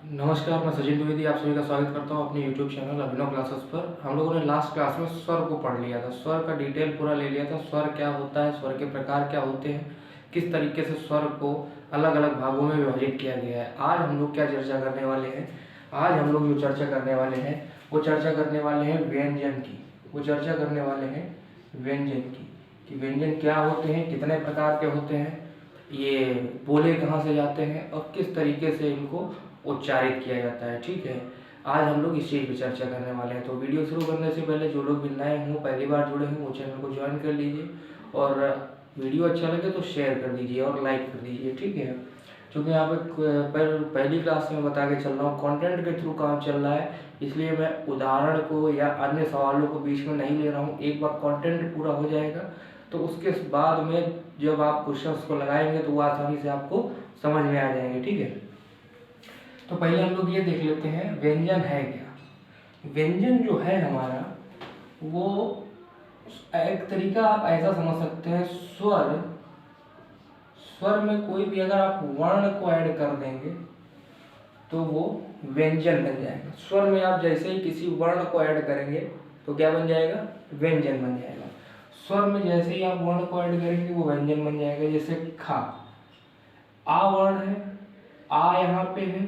नमस्कार, मैं सचिन द्विवेदी आप सभी का स्वागत करता हूं अपने YouTube चैनल अभिनव क्लासेस पर। हम लोगों ने लास्ट क्लास में स्वर को पढ़ लिया था, स्वर का डिटेल पूरा ले लिया था। स्वर क्या होता है, स्वर के प्रकार क्या होते हैं, किस तरीके से स्वर को अलग अलग भागों में विभाजित किया गया है। आज हम लोग क्या चर्चा करने वाले हैं, आज हम लोग जो चर्चा करने वाले हैं वो चर्चा करने वाले हैं व्यंजन की। वो चर्चा करने वाले हैं व्यंजन की कि व्यंजन क्या होते हैं, कितने प्रकार के होते हैं, ये बोले कहाँ से जाते हैं और किस तरीके से इनको उच्चारित किया जाता है। ठीक है, आज हम लोग इस चीज़ पर चर्चा करने वाले हैं। तो वीडियो शुरू करने से पहले जो लोग भी नए हों, पहली बार जुड़े हों, वो चैनल को ज्वाइन कर लीजिए और वीडियो अच्छा लगे तो शेयर कर दीजिए और लाइक कर दीजिए। ठीक है, क्योंकि यहाँ पे पहली क्लास में बता के चल रहा हूँ, कंटेंट के थ्रू काम चल रहा है, इसलिए मैं उदाहरण को या अन्य सवालों को बीच में नहीं ले रहा हूँ। एक बार कंटेंट पूरा हो जाएगा तो उसके बाद में जब आप क्वेश्चंस को लगाएंगे तो वो आसानी से आपको समझ में आ जाएंगे। ठीक है, तो पहले हम लोग ये देख लेते हैं व्यंजन है क्या। व्यंजन जो है हमारा वो एक तरीका आप ऐसा समझ सकते हैं, स्वर स्वर में कोई भी अगर आप वर्ण को ऐड कर देंगे तो वो व्यंजन बन जाएगा। स्वर में आप जैसे ही किसी वर्ण को ऐड करेंगे तो क्या बन जाएगा, व्यंजन बन जाएगा। स्वर में जैसे ही आप वर्ण को ऐड करेंगे वो व्यंजन बन जाएगा। जैसे खा, आ वर्ण है, आ यहाँ पे है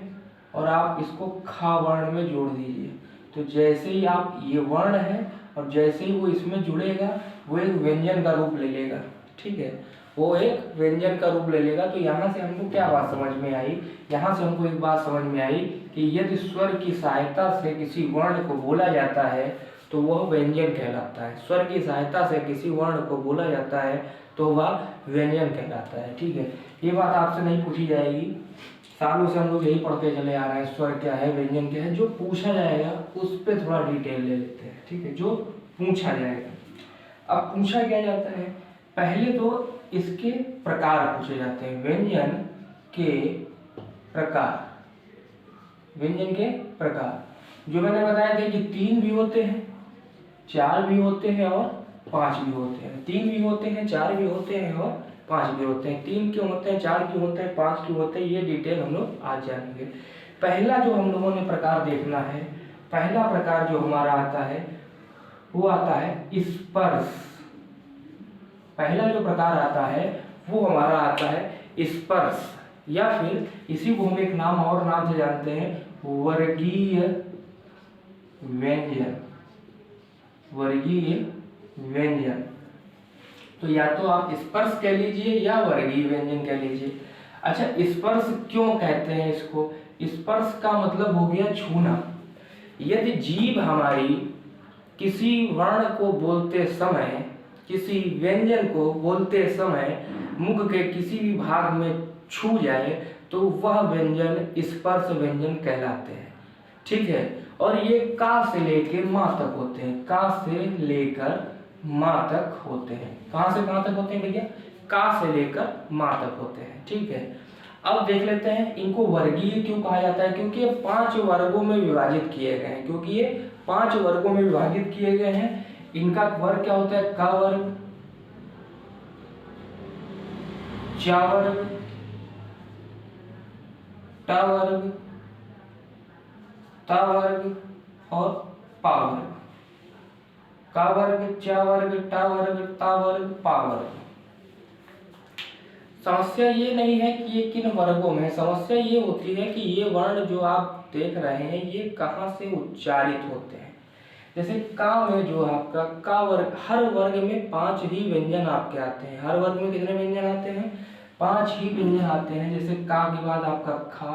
और आप इसको खा वर्ण में जोड़ दीजिए तो जैसे ही आप ये वर्ण है और जैसे ही वो इसमें जुड़ेगा वो एक व्यंजन का रूप ले लेगा। ठीक है, वो एक व्यंजन का रूप ले लेगा। तो यहाँ से हमको क्या बात समझ में आई, यहाँ से हमको एक बात समझ में आई कि यदि स्वर की सहायता से किसी वर्ण को बोला जाता है तो वह व्यंजन कहलाता है। स्वर की सहायता से किसी वर्ण को बोला जाता है तो वह व्यंजन कहलाता है। ठीक है, ये बात आपसे नहीं पूछी जाएगी, सालों से हम लोग यही पढ़ते चले आ रहे हैं, स्वर क्या है, व्यंजन क्या है। जो पूछा जाएगा उस पर थोड़ा डिटेल ले लेते हैं। ठीक है, जो पूछा जाएगा। अब पूछा क्या जाता है, पहले तो इसके प्रकार पूछे जाते हैं। व्यंजन के प्रकार, व्यंजन के प्रकार जो मैंने बताया था कि 3 भी होते हैं, 4 भी होते हैं और 5 भी होते हैं। 3 भी होते हैं, 4 भी होते हैं और 5 भी होते हैं। 3 क्यों होते हैं, 4 क्यों होते हैं, 5 क्यों होते हैं, ये डिटेल हम लोग आज जानेंगे। पहला जो हम लोगों ने प्रकार देखना है, पहला प्रकार जो हमारा आता है वो आता है स्पर्श। पहला जो प्रकार आता है वो हमारा आता है स्पर्श, या फिर इसी को हम एक नाम और नाम से जानते हैं, वर्गीय व्यंजन। वर्गीय व्यंजन, तो या तो आप स्पर्श कह लीजिए या वर्गीय व्यंजन कह लीजिए। अच्छा, स्पर्श क्यों कहते हैं इसको, स्पर्श का मतलब हो गया छूना। यदि जीभ हमारी किसी वर्ण को बोलते समय, किसी व्यंजन को बोलते समय मुख के किसी भी भाग में छू जाए तो वह व्यंजन स्पर्श व्यंजन कहलाते हैं। ठीक है, और ये का से लेकर मां तक होते हैं, का से लेकर मां तक होते हैं। कहां से कहां तक होते हैं भैया, का से लेकर मां तक होते हैं। ठीक है, अब देख लेते हैं इनको वर्गीय क्यों कहा जाता है, क्योंकि ये 5 वर्गों में विभाजित किए गए हैं। क्योंकि ये 5 वर्गों में विभाजित किए गए हैं। इनका वर्ग क्या होता है, क वर्ग, च वर्ग, ट वर्ग, त वर्ग और पा वर्ग। का वर्ग, च वर्ग, ट वर्ग, त वर्ग, पा वर्ग। समस्या ये नहीं है कि ये किन वर्गों में है, समस्या ये होती है कि ये वर्ण जो आप देख रहे हैं ये कहाँ से उच्चारित होते हैं। जैसे का में जो आपका का वर्ग, हर वर्ग में 5 ही व्यंजन आपके आते हैं। हर वर्ग में कितने व्यंजन आते हैं, 5 ही व्यंजन आते हैं। जैसे का के बाद आपका खा,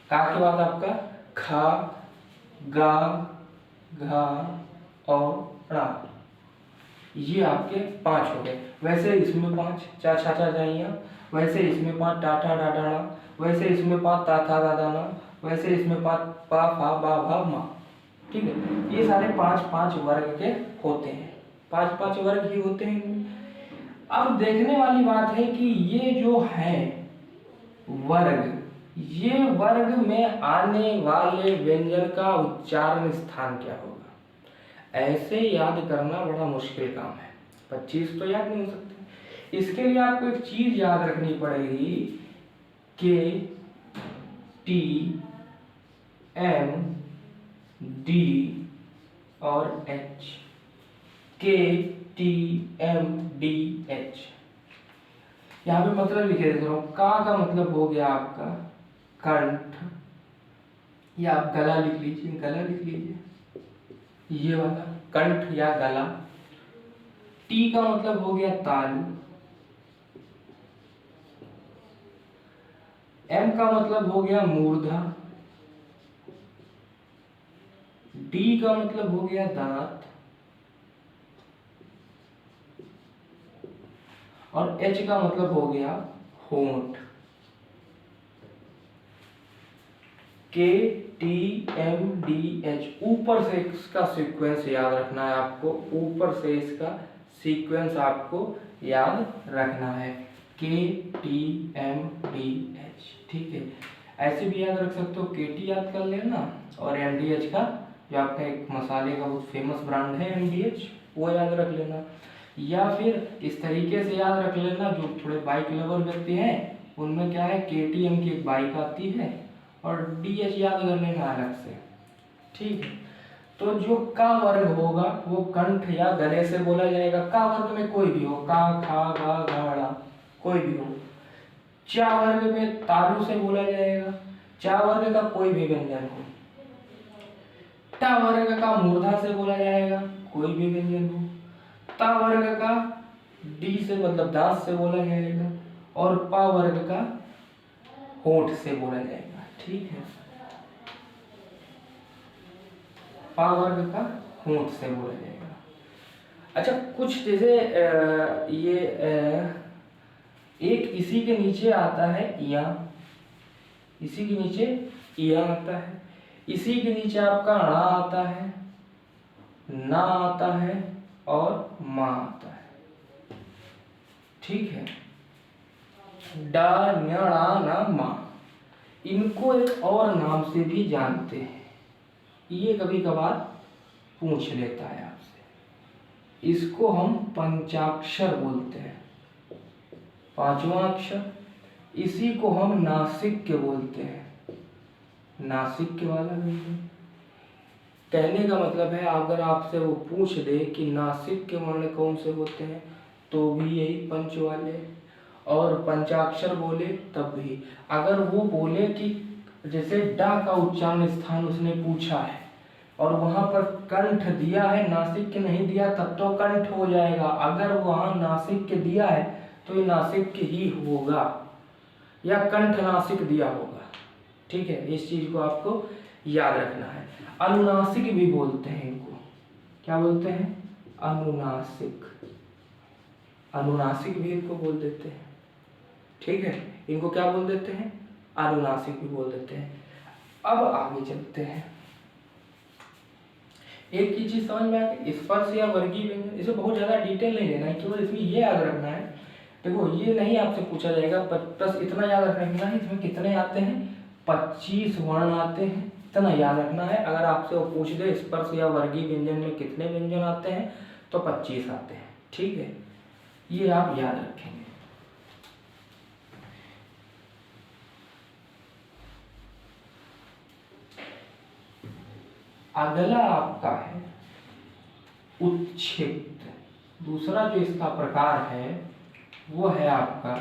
का के बाद आपका खा, गा, घा और रा, ये आपके 5 हो गए। वैसे इसमें 5 चा छा छा जाइया, वैसे इसमें 5 टाटा डाडाना, वैसे इसमें 5 ता था दादाना, वैसे इसमें 5 पा फा बा भा मा। ठीक है, ये सारे 5 वर्ग के होते हैं, 5 वर्ग ही होते हैं। अब देखने वाली बात है कि ये जो है वर्ग, ये वर्ग में आने वाले व्यंजन का उच्चारण स्थान क्या होगा। ऐसे याद करना बड़ा मुश्किल काम है, 25 तो याद नहीं हो सकते। इसके लिए आपको एक चीज याद रखनी पड़ेगी, के टी एम डी और एच, के टी एम डी एच। यहाँ पे मतलब लिखे देता हूँ। का मतलब हो गया आपका कंठ, या आप गला लिख लीजिए, गला लिख लीजिए, ये वाला कंठ या गला। टी का मतलब हो गया तालु। एम का मतलब हो गया मूर्धा। डी का मतलब हो गया दांत। और एच का मतलब हो गया होंठ। के टी एम डी एच, ऊपर से इसका सीक्वेंस याद रखना है आपको, ऊपर से इसका सीक्वेंस आपको याद रखना है, के टी एम डी एच। ठीक है, ऐसे भी याद रख सकते हो, के टी याद कर लेना और एम डी एच का जो आपका एक मसाले का बहुत फेमस ब्रांड है एम डी एच, वो याद रख लेना। या फिर इस तरीके से याद रख लेना, जो थोड़े बाइक लवर व्यक्ति हैं उनमें क्या है, के टी एम की एक बाइक आती है और डी एच याद कर लेना अलग से। ठीक है, तो जो का वर्ग होगा वो कंठ या गले से बोला जाएगा। का वर्ग में कोई भी हो, का खा गा घा कोई भी हो। चा वर्ग में तालु से बोला जाएगा, चा वर्ग का कोई भी व्यंजन हो। टा वर्ग का मूर्धा से बोला जाएगा, कोई भी व्यंजन हो। ता वर्ग का डी से मतलब दांत से बोला जाएगा, और पा वर्ग का होठ से बोला जाएगा। ठीक है, पा वर्ग का होठ से बोला जाएगा। अच्छा, कुछ जैसे ये एक इसी के नीचे आता है या, इसी के नीचे या आता है, इसी के नीचे आपका णा आता है, ना आता है और मा आता है। ठीक है, डा न्या णा ना मा, इनको एक और नाम से भी जानते हैं, ये कभी कभार पूछ लेता है आपसे। इसको हम पंचाक्षर बोलते हैं, पांचवा अक्षर। इसी को हम नासिक्य बोलते हैं, नासिक्य वाला व्यंजन। कहने का मतलब है, अगर आपसे वो पूछ दे कि नासिक्य वर्ण कौन से होते हैं, तो भी यही पंच वाले, और पंचाक्षर बोले तब भी। अगर वो बोले कि जैसे डा का उच्चारण स्थान उसने पूछा है और वहां पर कंठ दिया है, नासिक्य नहीं दिया, तब तो कंठ हो जाएगा। अगर वहां नासिक्य दिया है तो ये नासिक्य ही होगा, या कंठ नासिक दिया होगा। ठीक है, इस चीज को आपको याद रखना है। अनुनासिक भी बोलते हैं इनको, क्या बोलते हैं, अनुनासिक। अनुनासिक भी इनको बोल देते हैं। ठीक है, इनको क्या बोल देते हैं, अनुनासिक भी बोल देते हैं। अब आगे चलते हैं। एक ही चीज समझ में आ गई, स्पर्श या वर्गीय व्यंजन, इसे बहुत ज्यादा डिटेल नहीं लेना है, केवल इसमें ये याद रखना है। देखो, ये नहीं आपसे पूछा जाएगा, बस इतना याद रखना है, इसमें कितने आते हैं, 25 वर्ण आते हैं, इतना याद रखना है। अगर आपसे वो पूछ दे स्पर्श या वर्गीय व्यंजन में कितने व्यंजन आते हैं, तो 25 आते हैं। ठीक है, ये आप याद रखेंगे। अगला आपका है उत्क्षिप्त। दूसरा जो इसका प्रकार है वो है आपका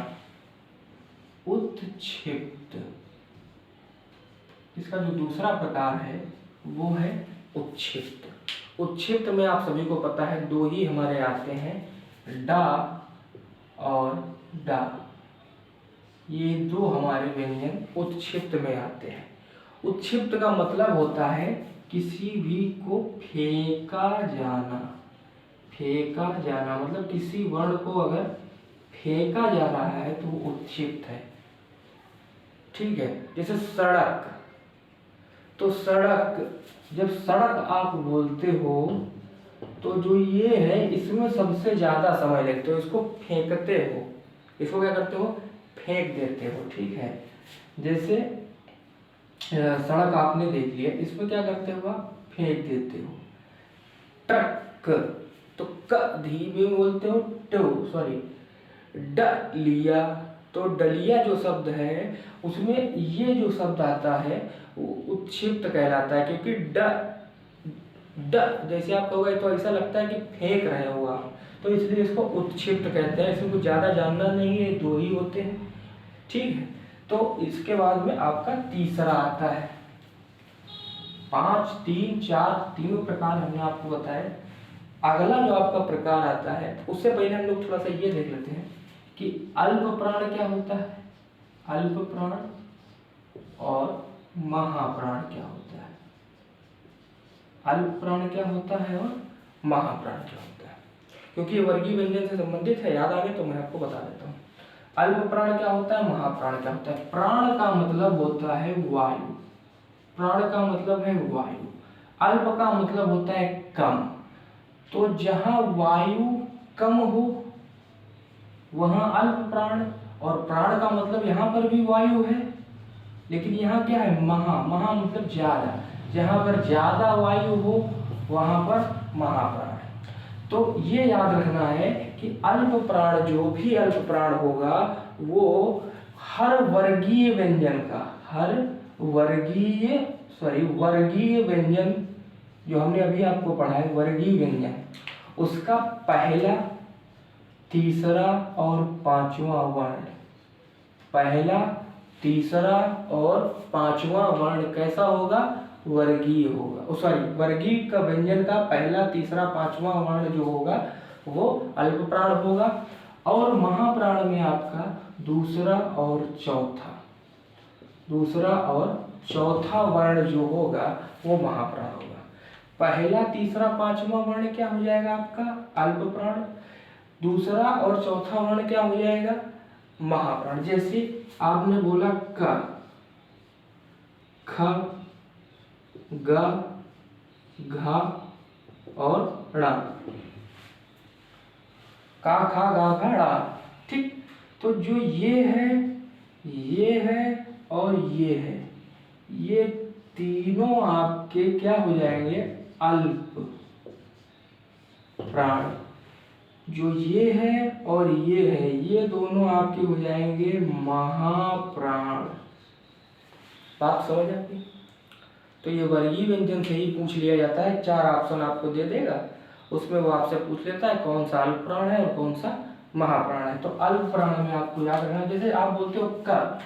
उत्क्षिप्त। इसका जो दूसरा प्रकार है वो है उत्क्षिप्त। उत्क्षिप्त में आप सभी को पता है दो ही हमारे आते हैं, डा और डा, ये दो हमारे व्यंजन उत्क्षिप्त में आते हैं। उत्क्षिप्त का मतलब होता है किसी भी को फेंका जाना। फेंका जाना मतलब किसी वर्ण को अगर फेंका जा रहा है तो वो उत्क्षिप्त है। ठीक है, जैसे सड़क, तो सड़क, जब सड़क आप बोलते हो तो जो ये है इसमें सबसे ज्यादा समय लगते हो, इसको फेंकते हो, इसको क्या करते हो, फेंक देते हो। ठीक है, जैसे सड़क आपने देख लिया, इसमें क्या करते हो आप, फेंक देते हो। ट्रक, तो क धीमे बोलते हो, टो सॉरी ड लिया, तो डलिया जो शब्द है उसमें ये जो शब्द आता है वो उत्क्षिप्त कहलाता है, क्योंकि ड जैसे आप कहोगे तो ऐसा लगता है कि फेंक रहे हो आप, तो इसलिए इसको उत्क्षिप्त कहते हैं। इसमें कुछ ज़्यादा जानना नहीं है, दो ही होते हैं, ठीक है। तो इसके बाद में आपका तीसरा आता है। 5, 3, 4 तीनों प्रकार हमने आपको बताए। अगला जो आपका प्रकार आता है, उससे पहले हम लोग थोड़ा सा ये देख लेते हैं कि अल्प प्राण क्या होता है, अल्प प्राण और महाप्राण क्या होता है। अल्प प्राण क्या होता है और महाप्राण क्या होता है, क्योंकि ये वर्गीय व्यंजन से संबंधित है, याद आ गए तो मैं आपको बता देता हूँ। अल्प प्राण क्या होता है, महाप्राण क्या होता है। प्राण का मतलब होता है वायु, प्राण का मतलब है वायु, अल्प का मतलब होता है कम। तो जहां वायु कम हो वहां अल्प प्राण, और प्राण का मतलब यहां पर भी वायु है, लेकिन यहाँ क्या है, महा मतलब ज्यादा, जहां पर ज्यादा वायु हो वहां पर महाप्राण है। तो ये याद रखना है कि अल्प प्राण, जो भी अल्प प्राण होगा वो हर वर्गीय व्यंजन का, वर्गीय व्यंजन जो हमने अभी आपको पढ़ा है, वर्गीय व्यंजन, उसका पहला, तीसरा और पांचवा वर्ण, पहला, तीसरा और पांचवा वर्ण कैसा होगा, वर्गीय होगा। वर्गीय का व्यंजन का पहला, तीसरा, पांचवा वर्ण जो होगा वो अल्प प्राण होगा। और महाप्राण में आपका दूसरा और चौथा वर्ण जो होगा वो महाप्राण होगा। पहला, तीसरा, पांचवा वर्ण क्या हो जाएगा आपका, अल्प प्राण। दूसरा और चौथा वर्ण क्या हो जाएगा, महाप्राण। जैसे आपने बोला क, ख, ग, घ और ण, का, खा, गा, घा, ड़ा, ठीक। तो जो ये है और ये है, ये तीनों आपके क्या हो जाएंगे, अल्प प्राण। जो ये है और ये है, ये दोनों आपके हो जाएंगे महाप्राण। बात समझ आती है। तो ये वर्गीय व्यंजन से ही पूछ लिया जाता है, 4 ऑप्शन आपको दे देगा, उसमें वो आपसे पूछ लेता है कौन सा अल्प प्राण है और कौन सा महाप्राण है। तो अल्प प्राण में आपको याद रखना, जैसे आप बोलते हो क,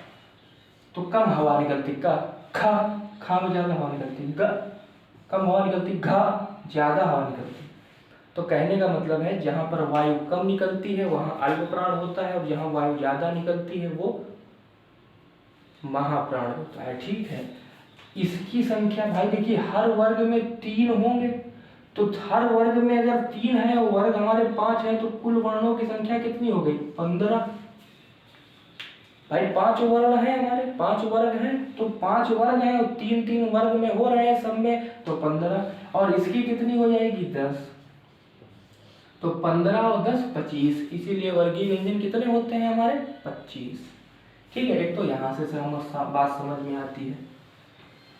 तो कम हवा निकलती, खा में ज्यादा हवा निकलती, ग कम हवा निकलती, घ ज्यादा हवा निकलती। तो कहने का मतलब है जहां पर वायु कम निकलती है वहां अल्प प्राण होता है, और जहां वायु ज्यादा निकलती है वो महाप्राण होता है, ठीक है। इसकी संख्या भाई देखिए, हर वर्ग में 3 होंगे, तो हर वर्ग में अगर 3 है और वर्ग हमारे 5 है, तो कुल वर्णों की संख्या कितनी हो गई, 15। भाई 5 वर्ण है हमारे, 5 वर्ग हैं, तो 5 वर्ग हैं और 3-3 वर्ग में हो रहे हैं सब में, तो 15। और इसकी कितनी हो जाएगी, 10। तो 15 और 10 25, इसीलिए वर्गीय व्यंजन कितने होते हैं हमारे, 25, ठीक है। एक तो यहां से हम बात समझ में आती है।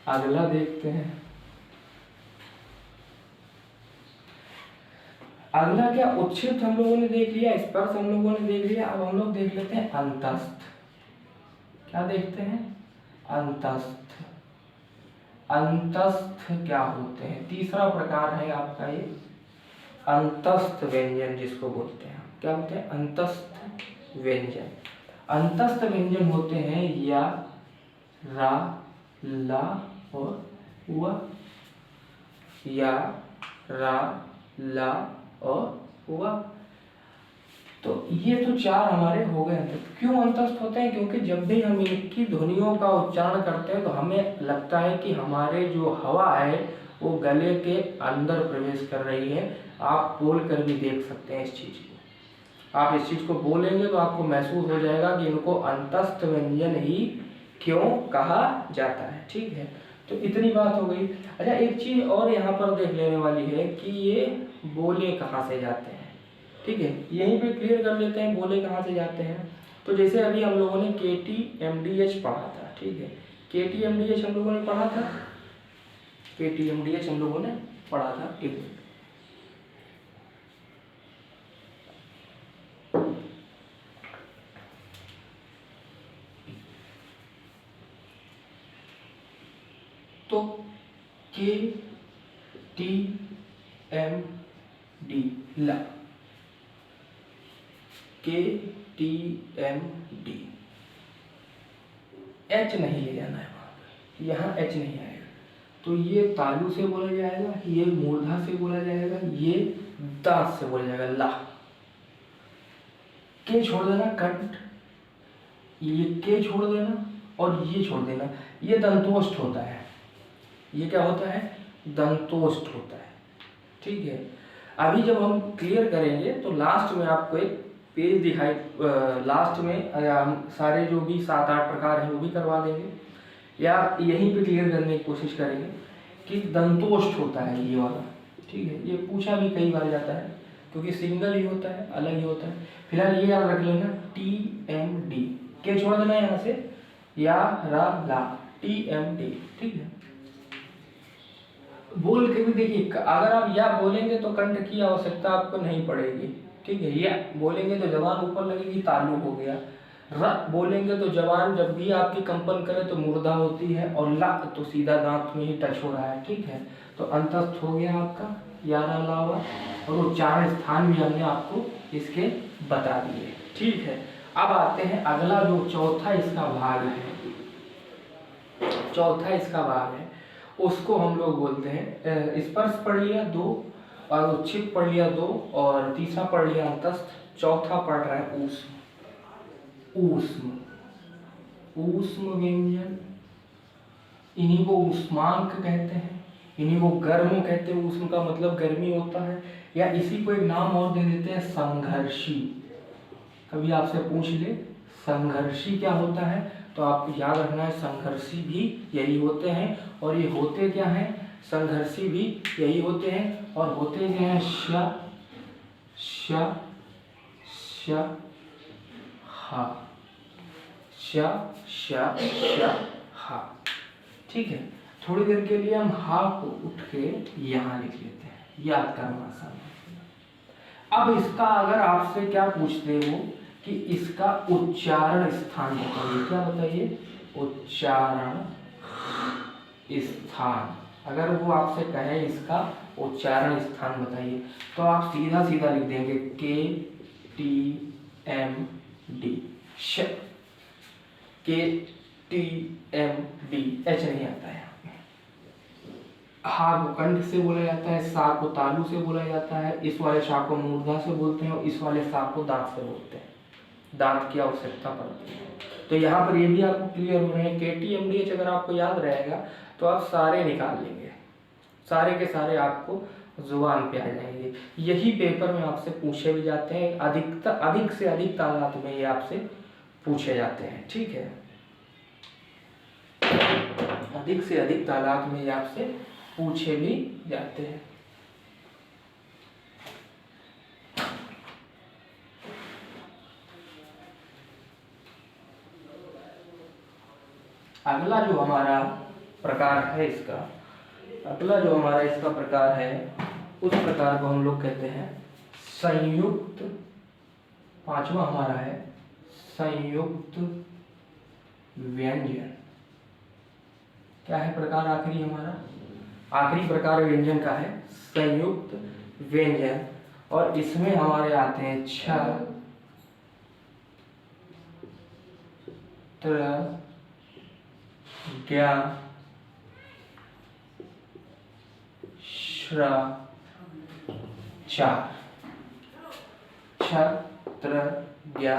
अगला देखते हैं, अगला क्या, उत्क्षिप्त हम लोगों ने देख लिया, स्पर्श हम लोगों ने देख लिया। अब हम लोग देख लेते हैं अंतस्थ। क्या देखते हैं, अंतस्थ। अंतस्थ क्या होते हैं, तीसरा प्रकार है आपका ये अंतस्थ व्यंजन, जिसको बोलते हैं क्या होते हैं, अंतस्थ व्यंजन। अंतस्थ व्यंजन होते हैं या, रा, ला और व, या, रा, ला और व। तो ये तो 4 हमारे हो गए अंतस्थ। क्यों अंतस्थ होते हैं, क्योंकि जब भी हम इनकी ध्वनियों का उच्चारण करते हैं तो हमें लगता है कि हमारे जो हवा है वो गले के अंदर प्रवेश कर रही है। आप बोल कर भी देख सकते हैं इस चीज को, आप इस चीज को बोलेंगे तो आपको महसूस हो जाएगा कि इनको अंतस्थ व्यंजन ही क्यों कहा जाता है, ठीक है। तो इतनी बात हो गई। अच्छा, एक चीज और यहाँ पर देख लेने वाली है कि ये बोले कहाँ से जाते हैं, ठीक है। यहीं पे क्लियर कर लेते हैं बोले कहाँ से जाते हैं। तो जैसे अभी हम लोगों ने KTMDH पढ़ा था, ठीक है। KTMDH हम लोगों ने पढ़ा था, KTMDH हम लोगों ने पढ़ा था, एक मिनट। तो के टी एम डी, ला, के टी एम डी। एच नहीं ले जाना है वहां पर, यहाँ एच नहीं आएगा। तो ये तालु से बोला जाएगा, ये मूर्धा से बोला जाएगा, ये दांत से बोला जाएगा, ला। के छोड़ देना कंठ, ये के छोड़ देना और ये छोड़ देना, ये दंतोष्ठ होता है। ये क्या होता है? दंतोष्ठ होता है। ठीक है, अभी जब हम क्लियर करेंगे तो लास्ट में आपको एक पेज दिखाई, लास्ट में हम सारे जो भी 7-8 प्रकार हैं वो भी करवा देंगे, या यहीं पे क्लियर करने की कोशिश करेंगे कि दंतोष्ठ होता है ये वाला। ठीक है, ये पूछा भी कई बार जाता है क्योंकि सिंगल ही होता है, अलग ही होता है। फिलहाल ये याद रख लेना, टी एम डी, के छोड़ देना यहाँ से, या रा ला, टी एम डी। ठीक है, बोल के भी देखिए, अगर आप या बोलेंगे तो कंठ की आवश्यकता आपको नहीं पड़ेगी। ठीक है, या बोलेंगे तो जबान ऊपर लगेगी, तालु हो गया। र बोलेंगे तो जबान जब भी आपकी कंपन करे तो मुर्दा होती है, और ला तो सीधा दांत में ही टच हो रहा है। ठीक है, तो अंतस्थ हो गया आपका यारा लावा, और उच्चारण स्थान भी हमने आपको इसके बता दिए। ठीक है, अब आते हैं अगला जो चौथा इसका भाग है, चौथा इसका भाग है, उसको हम लोग बोलते हैं, स्पर्श पढ़ लिया 2, और उच्छिक पढ़ लिया 2, और तीसरा पढ़ लिया अंतस्थ, चौथा पढ़ रहा है ऊष्म। ऊष्म, ऊष्म व्यंजन, इन्हीं को ऊष्मांक कहते हैं, इन्हीं को गर्म कहते हैं। ऊष्म का मतलब गर्मी होता है, या इसी को एक नाम और दे देते हैं, संघर्षी। कभी आपसे पूछ ले संघर्षी क्या होता है, तो आपको याद रखना है संघर्षी भी यही होते हैं। और ये होते क्या हैं? संघर्षी भी यही होते हैं, और होते क्या हैं? श श श हा, श श श हा। ठीक है, थोड़ी देर के लिए हम हा को उठ के यहाँ लिख लेते हैं, याद करना आसान है। अब इसका अगर आपसे क्या पूछते हो कि इसका उच्चारण स्थान बताइए, क्या बताइए? उच्चारण स्थान। अगर वो आपसे कहे इसका उच्चारण स्थान बताइए, तो आप सीधा सीधा लिख देंगे के टी एम डी, श, के टी एम डी, एच नहीं आता है। हा को कंठ से बोला जाता है, सा को तालु से बोला जाता है, इस वाले शा को मूर्धा से बोलते हैं, और इस वाले सा को दांत से बोलते हैं। दांत की आवश्यकता पड़ती है। तो यहाँ पर ये भी आपको क्लियर हो रहे हैं। के टी एम डी एच अगर आपको याद रहेगा तो आप सारे निकाल लेंगे, सारे के सारे आपको जुबान पे आ जाएंगे। यही पेपर में आपसे पूछे भी जाते हैं, अधिक से अधिक तादाद में ये आपसे पूछे जाते हैं। ठीक है, अधिक से अधिक तादाद में ये आपसे पूछे भी जाते हैं। अगला जो हमारा प्रकार है इसका, अगला जो हमारा इसका प्रकार है, उस प्रकार को हम लोग कहते हैं संयुक्त। पांचवा हमारा है संयुक्त व्यंजन। क्या है प्रकार आखिरी हमारा? आखिरी प्रकार व्यंजन का है संयुक्त व्यंजन, और इसमें हमारे आते हैं छ, त्र, ज्ञा, श्र, चार। छ, त्र, ज्ञा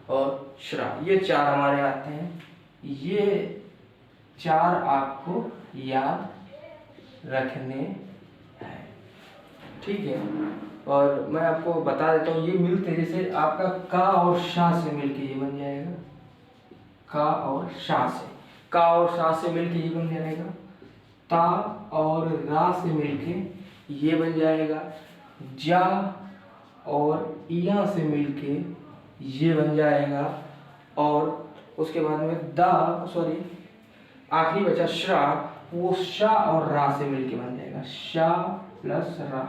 और श्रा, ये चार हमारे आते हैं। ये चार आपको याद रखने हैं। ठीक है, और मैं आपको बता देता हूँ, ये मिलते जैसे आपका का और शा से मिलके ये बन जाएगा, का और शा से, का और शा से मिलके ये बन जाएगा, ता और रा से मिलके ये बन जाएगा, जा और इया से मिलके ये बन जाएगा, और उसके बाद में दा, सॉरी आखिरी बचा श्रा, वो शा और रा से मिलके बन जाएगा, शा प्लस रा।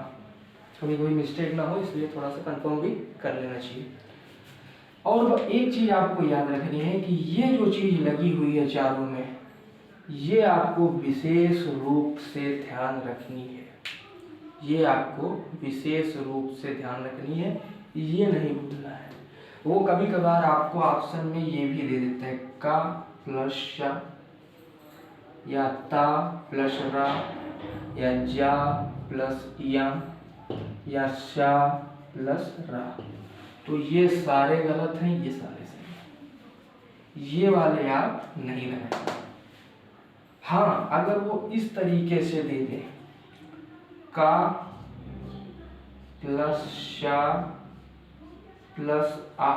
कभी कोई मिस्टेक ना हो इसलिए थोड़ा सा कंफर्म भी कर लेना चाहिए। और एक चीज आपको याद रखनी है कि ये जो चीज लगी हुई है चारों में, ये आपको विशेष रूप से ध्यान रखनी है, ये आपको विशेष रूप से ध्यान रखनी है, ये नहीं भूलना है। वो कभी कभार आपको ऑप्शन में ये भी दे देता है का प्लस शा, या ता प्लस रा, या जा प्लस या शा प्लस रा। तो ये सारे गलत हैं, ये सारे सही हैं, ये वाले आप नहीं लगाएंगे। हाँ, अगर वो इस तरीके से दे दे का प्लस शा प्लस आ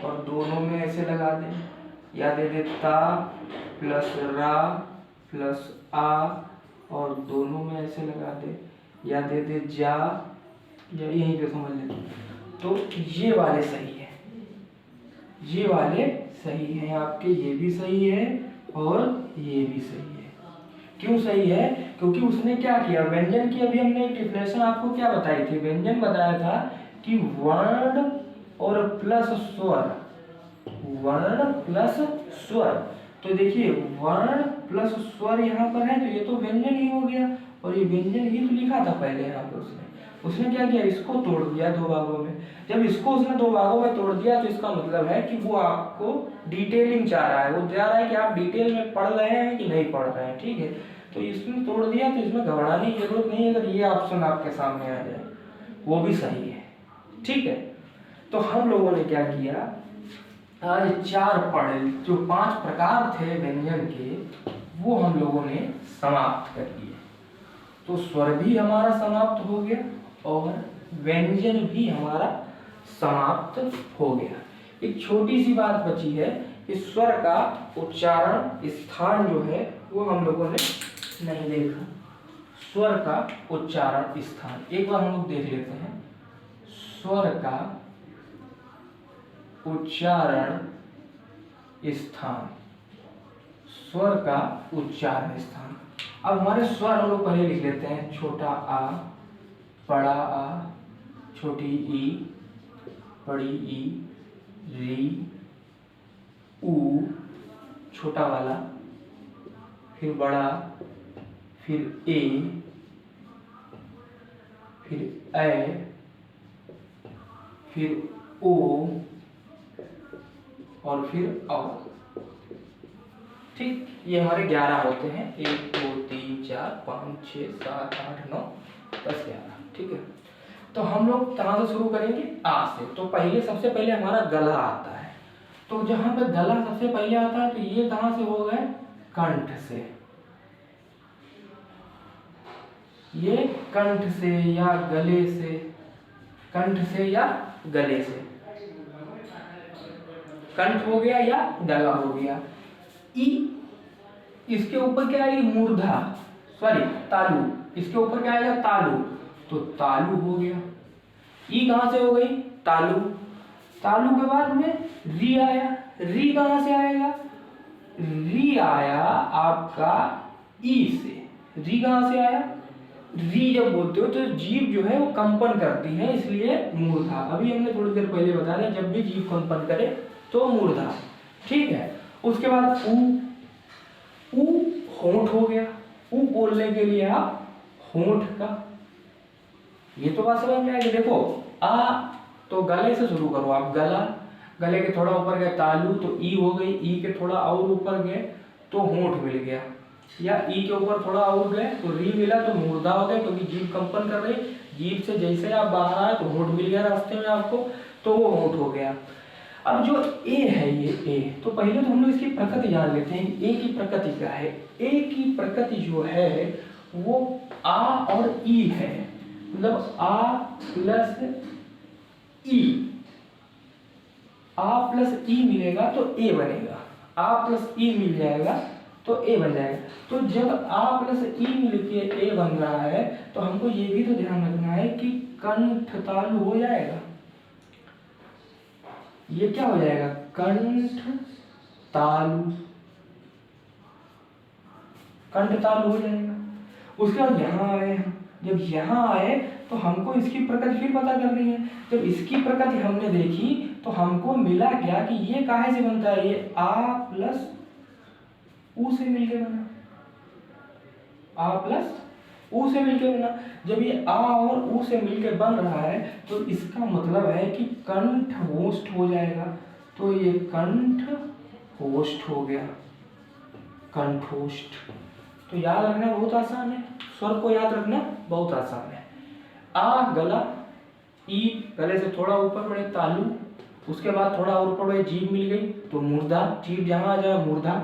और दोनों में ऐसे लगा दे, या दे दे ता प्लस रा प्लस आ और दोनों में ऐसे लगा दे, या दे दे जा, या यहीं पे समझ ले, तो ये वाले सही है, ये वाले सही हैं आपके, ये भी सही है और ये भी सही है। क्यों सही है? क्योंकि उसने क्या किया, व्यंजन की अभी हमने एक डिफिनेशन आपको क्या बताई थी, व्यंजन बताया था कि वर्ण और प्लस स्वर, वर्ण प्लस स्वर। तो देखिए वर्ण प्लस स्वर यहाँ पर है, तो ये तो व्यंजन ही हो गया, और ये व्यंजन ही तो लिखा था पहले यहाँ पे उसने क्या किया, इसको तोड़ दिया दो भागों में। जब इसको उसने दो भागों में तोड़ दिया तो इसका मतलब है कि वो आपको डिटेलिंग चाह रहा है, वो चाह रहा है कि आप डिटेल में पढ़ रहे हैं कि नहीं पढ़ रहे हैं, ठीक है। तो इसने तोड़ दिया, तो इसमें घबराने की जरूरत नहीं है अगर ये ऑप्शन आपके सामने आ जाए, वो भी सही है, ठीक है। तो हम लोगों ने क्या किया, आज 4 पढ़े, जो 5 प्रकार थे व्यंजन के, वो हम लोगों ने समाप्त कर दिए। तो स्वर भी हमारा समाप्त हो गया और व्यंजन भी हमारा समाप्त हो गया। एक छोटी सी बात बची है, इस स्वर का उच्चारण स्थान जो है वो हम लोगों ने नहीं देखा। स्वर का उच्चारण स्थान एक बार हम लोग देख लेते हैं। स्वर का उच्चारण स्थान, स्वर का उच्चारण स्थान। अब हमारे स्वर हम लोग पहले लिख लेते हैं, छोटा आ, बड़ा आ, छोटी ई, बड़ी ई, री, ऊ, छोटा वाला, फिर बड़ा, फिर ए, फिर ए, फिर ओ और फिर औ। ठीक, ये हमारे 11 होते हैं, 1 2 3 4 5 6 7 8 9 10 11, ठीक है। तो हम लोग कहाँ से शुरू करेंगे, आ से। तो पहले सबसे पहले हमारा गला आता है, तो जहां पर गला सबसे पहले आता है तो ये कहाँ से हो गए, कंठ से। ये कंठ से या गले से, कंठ से या गले से, कंठ हो गया या गला हो गया। ई, इसके ऊपर क्या आएगी, मूर्धा, सॉरी तालु, इसके ऊपर क्या आएगा, तालु, तो तालु हो गया। ई कहां से हो गई, तालु, तालु के बाद में री आया, री कहां से आएगा, री आया आपका ई से। री कहां से आया, री जब बोलते हो तो जीभ जो है वो कंपन करती है, इसलिए मूर्धा। अभी हमने थोड़ी देर पहले बताया, जब भी जीभ कंपन करे तो मूर्धा, ठीक है। उसके बाद ऊ, ऊ होंठ हो गया। ऊ बोलने के लिए आप होंठ का, ये तो बात समझ में आएगी। देखो आ तो गले से शुरू करो आप, गला, गले के थोड़ा ऊपर गए तालु तो ई हो गई, ई के थोड़ा और ऊपर गए तो होंठ मिल गया, या ई के ऊपर थोड़ा और गए तो री मिला तो मूर्धा हो गया, क्योंकि जीभ कंपन कर रही, जीभ से जैसे आप बाहर आए तो होंठ मिल गया रास्ते में आपको, तो वो होंठ हो गया। अब जो ए है, ये ए, तो पहले तो हम लोग इसकी प्रकृति जान लेते हैं, ए की प्रकृति क्या है। ए की प्रकृति जो है वो आ और ई है, मतलब आ प्लस ई, आ प्लस ई मिलेगा तो ए बनेगा, आ प्लस ई मिल जाएगा तो ए बन जाएगा। तो जब आ प्लस ई मिलके ए बन रहा है तो हमको ये भी तो ध्यान रखना है कि कंठ तालु हो जाएगा। ये क्या हो जाएगा, कंठ तालु, कंठ तालु हो जाएगा। उसके बाद यहाँ आए हम, जब यहाँ आए तो हमको इसकी प्रकृति फिर पता करनी है। जब इसकी प्रकृति हमने देखी तो हमको मिला क्या कि ये काहे से बनता है, ये आ प्लस ऊ से मिलके बना, आ प्लस ऊ से मिलके बना। जब ये आ और ऊ से मिलके बन रहा है तो इसका मतलब है कि कंठ होस्ट हो जाएगा। तो ये कंठ होस्ट हो गया, कंठोष्ठ। तो याद रखना बहुत आसान है, स्वर को याद रखना बहुत आसान है। आ गला, ई गले से थोड़ा ऊपर बढ़े तालु, उसके बाद थोड़ा और ऊपर बढ़े जीभ मिल गई तो मूर्धा, जीभ जहां आ जाए मूर्धा।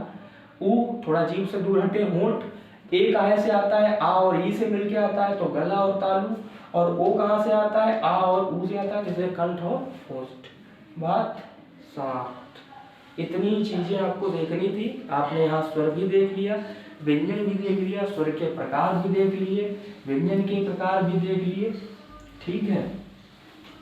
ऊ थोड़ा जीभ से दूर हटे होंठ, ए कहाँ से आता है, आ और ई से मिलके आता है तो गला और तालु, और ओ कहाँ से आता है, आ और ऊ से आता है जैसे कंठ और होस्ट। बात समाप्त। इतनी चीजें आपको देखनी थी, आपने यहाँ स्वर भी देख लिया, व्यंजन भी देख लिया, स्वर के प्रकार भी देख लिए, व्यंजन के प्रकार भी देख लिए, ठीक है।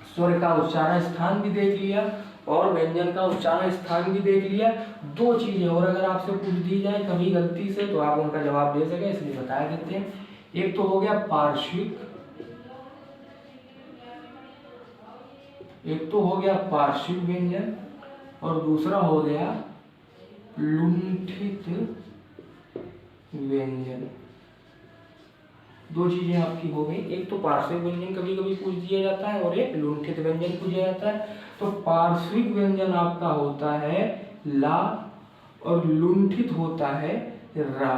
स्वर का उच्चारण स्थान भी देख लिया और व्यंजन का उच्चारण स्थान भी देख लिया। दो चीजें और अगर आपसे पूछ दी जाए कभी गलती से तो आप उनका जवाब दे सके इसलिए बता देते हैं। एक तो हो गया पार्श्विक, एक तो हो गया पार्श्विक व्यंजन और दूसरा हो गया लुंठित व्यंजन। दो चीजें आपकी हो गई, एक तो पार्श्विक व्यंजन कभी कभी पूछ दिया जाता है और एक लुंठित व्यंजन पूछा जाता है। तो पार्श्विक व्यंजन आपका होता है ला और लुंठित होता है रा।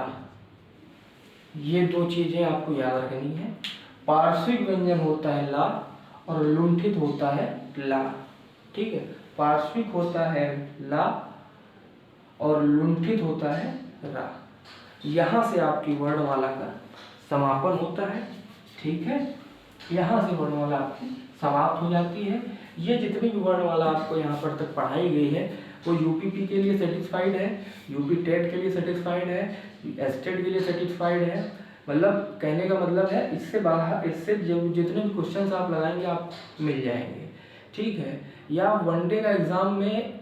ये दो चीजें आपको याद रखनी है। पार्श्विक व्यंजन होता है ला और लुंठित होता है ला, ठीक है। पार्श्विक होता है ला और लुंठित होता है रा। यहां से आपकी वर्णमाला का समापन होता है, ठीक है। यहाँ से वर्णमाला आपकी समाप्त हो जाती है। ये जितनी भी वर्णमाला आपको यहाँ पर तक पढ़ाई गई है वो यूपीपी के लिए सेटिस्फाइड है, यूपी टेट के लिए सेटिस्फाइड है, एसटेट के लिए सेटिस्फाइड है। मतलब कहने का मतलब है इससे बाहर, इससे जितने भी क्वेश्चंस आप लगाएंगे आप मिल जाएंगे, ठीक है। या वनडे का एग्जाम में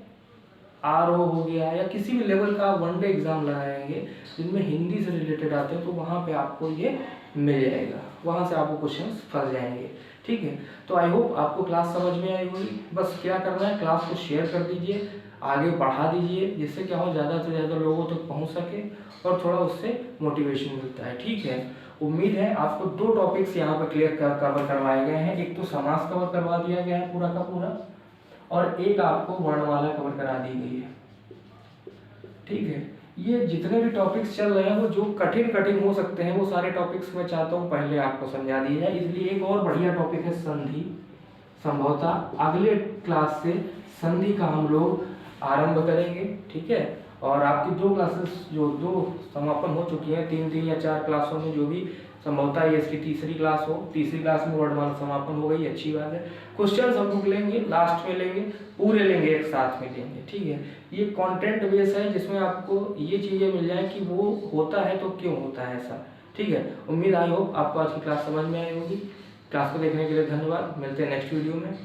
आरओ हो गया या किसी भी लेवल का वनडे एग्जाम लगाएंगे जिनमें हिंदी से रिलेटेड आते हैं तो वहाँ पे आपको ये मिल जाएगा, वहाँ से आपको क्वेश्चंस फंस जाएंगे, ठीक है। तो आई होप आपको क्लास समझ में आई होगी। बस क्या करना है, क्लास को शेयर कर दीजिए, आगे बढ़ा दीजिए, जिससे क्या हो ज़्यादा से ज़्यादा लोगों तक पहुँच सके और थोड़ा उससे मोटिवेशन मिलता है, ठीक है। उम्मीद है आपको दो टॉपिक्स यहाँ पर क्लियर कवर करवाए गए हैं। एक तो समास कवर करवा दिया गया है पूरा का पूरा और एक आपको वर्णमाला कवर करा दी गई है, ठीक है। ये जितने भी टॉपिक्स चल रहे हैं वो जो कठिन हो सकते हैं वो सारे टॉपिक्स मैं चाहता हूँ पहले आपको समझा दिए जाए। इसलिए एक और बढ़िया टॉपिक है संधि। संभवतः अगले क्लास से संधि का हम लोग आरंभ करेंगे, ठीक है। और आपकी दो क्लासेस जो दो समापन हो चुकी है, 3 या 4 क्लासों में जो भी संभवतः ये इसकी तीसरी क्लास हो, तीसरी क्लास में वर्णमाला समापन हो गई, अच्छी बात है। क्वेश्चन हम लोग लेंगे, लास्ट में लेंगे, पूरे लेंगे, एक साथ में लेंगे, ठीक है। ये कंटेंट बेस है जिसमें आपको ये चीजें मिल जाए कि वो होता है तो क्यों होता है ऐसा, ठीक है। उम्मीद आई होप आपको आज की क्लास समझ में आई होगी। क्लास को देखने के लिए धन्यवाद, मिलते हैं नेक्स्ट वीडियो में।